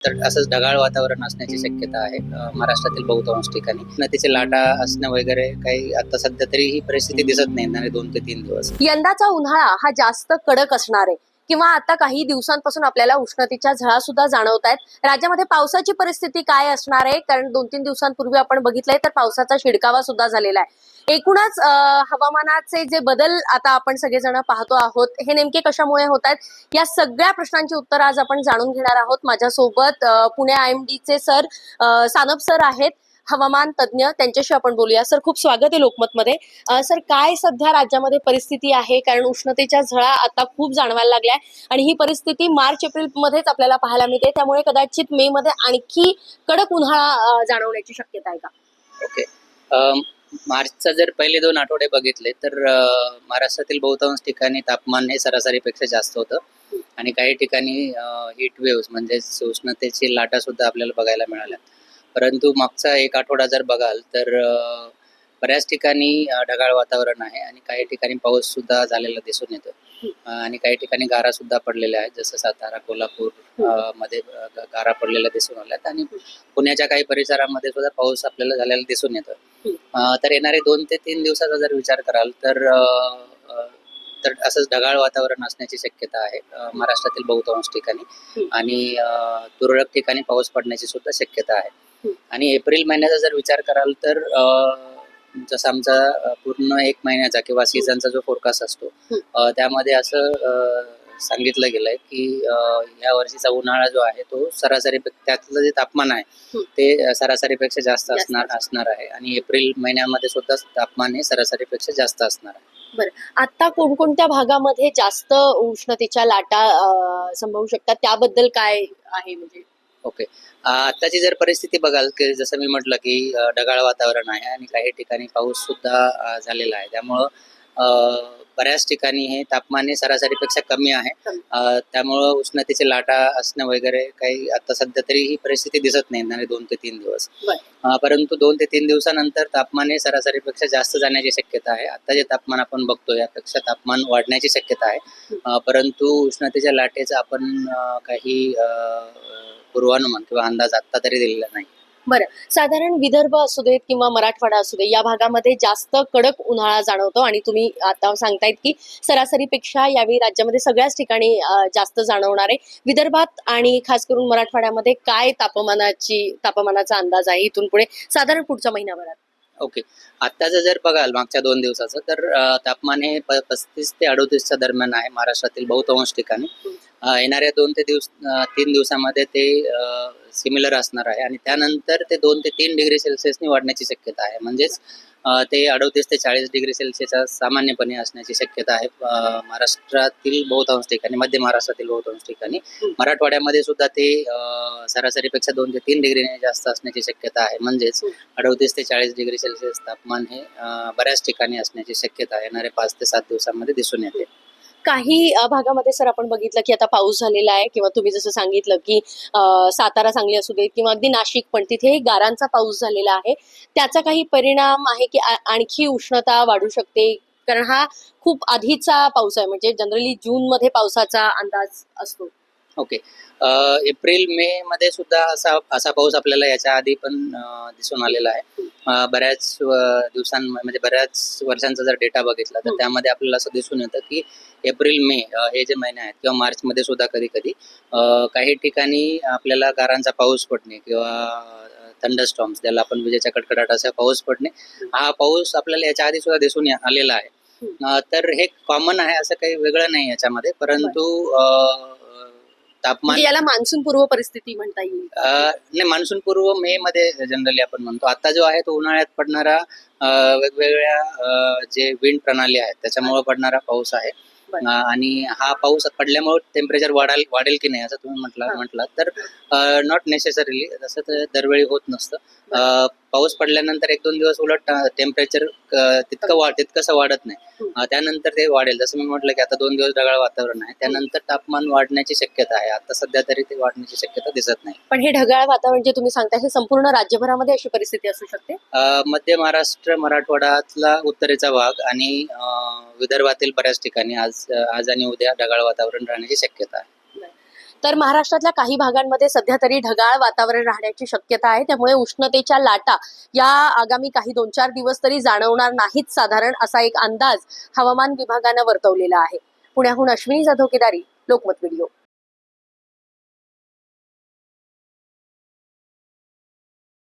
तर असंच ढगाळ वातावरण असण्याची शक्यता आहे महाराष्ट्रातील बहुतांश ठिकाणी. नदीचे लाटा असणं वगैरे काही आता सध्या तरी ही परिस्थिती दिसत नाही येणारे 2 ते 3 दिवस. यंदाचा उन्हाळा हा जास्त कडक असणार आहे किंवा आता काही दिवसांपासून आपल्याला उष्णतेच्या झळा सुद्धा जाणवत आहेत. राज्यामध्ये पावसाची परिस्थिती काय असणार आहे? कारण 2-3 दिवसांपूर्वी आपण बघितलंय तर पावसाचा शिडकावा सुद्धा झालेला आहे. एकूणच हवामानाचे जे बदल आता आपण सगळेजण पाहतो आहोत, हे नेमके कशामुळे होत आहेत? या सगळ्या प्रश्नांची उत्तर आज आपण जाणून घेणार आहोत. माझ्यासोबत पुणे IMDचे सर सानप सर आहेत, हवामान तज्ञ. त्यांच्याशी आपण बोलूया. सर, खूप स्वागत आहे लोकमतमध्ये. सर, काय सध्या राज्यामध्ये परिस्थिती आहे? कारण उष्णतेच्या झळा आता खूप जाणवायला लागल्या आणि ही परिस्थिती मार्च-एप्रिल मध्येच आपल्याला पाहायला मिळते, त्यामुळे कदाचित मे मध्ये आणखी कडक उन्हाळा जाणवण्याची शक्यता आहे का? ओके. मार्चचा जर पहिले 2 आठवडे बघितले तर महाराष्ट्रातील बहुतांश ठिकाणी तापमान हे सरासरीपेक्षा जास्त होतं आणि काही ठिकाणी हीट वेव्स म्हणजे उष्णतेची लाटा सुद्धा आपल्याला बघायला मिळाल्या. परंतु मागचा 1 आठवडा जर बघाल तर बऱ्याच ठिकाणी ढगाळ वातावरण आहे आणि काही ठिकाणी पाऊस सुद्धा झालेला दिसून येतो आणि काही ठिकाणी गारा सुद्धा पडलेल्या आहेत, जसं सातारा, कोल्हापूर मध्ये गारा पडलेल्या दिसून आल्यात आणि पुण्याच्या काही परिसरामध्ये सुद्धा पाऊस आपल्याला झालेला दिसून येतो. तर येणारे 2 ते 3 दिवसाचा जर विचार कराल तर असंच ढगाळ वातावरण असण्याची शक्यता आहे महाराष्ट्रातील बहुतांश ठिकाणी आणि तुरळक ठिकाणी पाऊस पडण्याची सुद्धा शक्यता आहे. आणि एप्रिल महिन्याचा जर विचार कराल तर जसं आमचा पूर्ण 1 महिन्याचा किंवा सीझनचा जो फोरकास्ट असतो त्यामध्ये असं सांगितलं गेलंय की या वर्षीचा उन्हाळा जो आहे तो सरासरी त्यातलं जे तापमान आहे ते सरासरीपेक्षा जास्त असणार आहे आणि एप्रिल महिन्यामध्ये सुद्धा तापमान हे सरासरीपेक्षा जास्त असणार आहे. बरं, आता कोणकोणत्या भागामध्ये जास्त उष्णतेच्या लाटा संभवू शकतात, त्याबद्दल काय आहे? म्हणजे ओके. आताची जर परिस्थिती बघाल की जसं मी म्हटलं की ढगाळ वातावरण आहे आणि काही ठिकाणी पाऊस सुद्धा झालेला आहे, त्यामुळं बऱ्याच ठिकाणी हे तापमान हे सरासरीपेक्षा कमी आहे. त्यामुळं उष्णतेची लाटा असणं वगैरे काही आता सध्या तरी ही परिस्थिती दिसत नाही येणारे 2 ते 3 दिवस. परंतु 2 ते 3 दिवसानंतर तापमान हे सरासरीपेक्षा जास्त जाण्याची शक्यता आहे. आता जे तापमान आपण बघतो यापेक्षा तापमान वाढण्याची शक्यता आहे. परंतु उष्णतेच्या लाटेचा आपण काही पूर्वानुमान किंवा अंदाज आता तरी दिलेला नाही. बरं, साधारण विदर्भ असू देत किंवा मराठवाडा असू दे, या भागामध्ये जास्त कडक उन्हाळा जाणवतो आणि तुम्ही आता सांगतायत की सरासरीपेक्षा यावेळी राज्यामध्ये सगळ्याच ठिकाणी जास्त जाणवणार आहे. विदर्भात आणि खास करून मराठवाड्यामध्ये काय तापमानाचा अंदाज आहे इथून पुढे साधारण पुढच्या महिन्याभरात? ओके. आत्ताचं जर बघाल मागच्या 2 दिवसाचं तर तापमान हे 35 ते 38च्या दरम्यान आहे महाराष्ट्रातील बहुतांश ठिकाणी. येणाऱ्या 2 ते 3 दिवसामध्ये ते सिमिलर असणार आहे आणि त्यानंतर ते 2 ते 3 डिग्री सेल्सिअसनी वाढण्याची शक्यता आहे. म्हणजेच ते 38 ते 40 डिग्री सेल्सिअस सामान्यपणे असण्याची शक्यता आहे महाराष्ट्रातील बहुतांश ठिकाणी, मध्य महाराष्ट्रातील बहुतांश ठिकाणी. मराठवाड्यामध्ये सुद्धा ते सरासरीपेक्षा 2 ते 3 डिग्रीने जास्त असण्याची शक्यता आहे. म्हणजेच 38 ते 40 डिग्री सेल्सिअस तापमान हे बऱ्याच ठिकाणी असण्याची शक्यता येणाऱ्या 5 ते 7 दिवसांमध्ये दिसून येते. काही भागामध्ये सर आपण बघितलं की आता पाऊस झालेला आहे किंवा तुम्ही जसं सांगितलं की सातारा, सांगली असू दे किंवा अगदी नाशिक, पण तिथे गारांचा पाऊस झालेला आहे. त्याचा काही परिणाम आहे की आणखी उष्णता वाढू शकते? कारण हा खूप आधीचा पाऊस आहे, म्हणजे जनरली जून मध्ये पावसाचा अंदाज असतो. ओके. एप्रिल मे मध्ये सुद्धा असा पाऊस आपल्याला याच्या आधी पण दिसून आलेला आहे. बऱ्याच म्हणजे बऱ्याच वर्षांचा जर डेटा बघितला तर त्यामध्ये आपल्याला असं दिसून येतं की एप्रिल मे हे जे महिने आहेत किंवा मार्च मध्ये सुद्धा कधी कधी काही ठिकाणी आपल्याला गारांचा पाऊस पडणे किंवा थंडरस्टॉर्म्स, ज्याला आपण विजेच्या कडकडाटाचा पाऊस पडणे, हा पाऊस आपल्याला याच्या आधी सुद्धा दिसून आलेला आहे. तर हे कॉमन आहे, असं काही वेगळं नाही याच्यामध्ये. परंतु तापमान याला मान्सून पूर्व परिस्थिती म्हणता येईल? नाही, मान्सून पूर्व मे मध्ये जनरली आपण म्हणतो. आता जो आहे तो उन्हाळ्यात पडणारा वेगवेगळ्या जे विंड प्रणाली आहेत त्याच्यामुळे पडणारा पाऊस आहे आणि हा पाऊस पडल्यामुळे टेम्परेचर वाढेल की नाही असं तुम्ही म्हटलं तर नॉट नेसेसरीली, तसं तर दरवेळी होत नसतं. पाऊस पडल्यानंतर 1-2 दिवस उलट टेम्परेचर तितकंसं वाढत नाही. त्यानंतर ते वाढेल. जसं मी म्हटलं की आता 2 दिवस ढगाळ वातावरण आहे, त्यानंतर तापमान वाढण्याची शक्यता आहे. आता सध्या तरी ते वाढण्याची शक्यता दिसत नाही. पण हे ढगाळ वातावरण जे तुम्ही सांगताय, हे संपूर्ण राज्यभरामध्ये अशी परिस्थिती असू शकते? मध्य महाराष्ट्र, मराठवाड्यातला उत्तरेचा भाग आणि विदर्भातील बऱ्याच ठिकाणी आज आणि उद्या ढगाळ वातावरण राहण्याची शक्यता आहे. तर महाराष्ट्रातल्या काही भागांमध्ये सध्या तरी ढगाळ वातावरण राहण्याची शक्यता आहे, त्यामुळे उष्णतेच्या लाटा या आगामी काही 2-4 दिवस तरी जाणवणार नाहीत साधारण, असा एक अंदाज हवामान विभागानं वर्तवलेला आहे. पुण्याहून अश्विनी जाधव केदारी, लोकमत व्हिडिओ.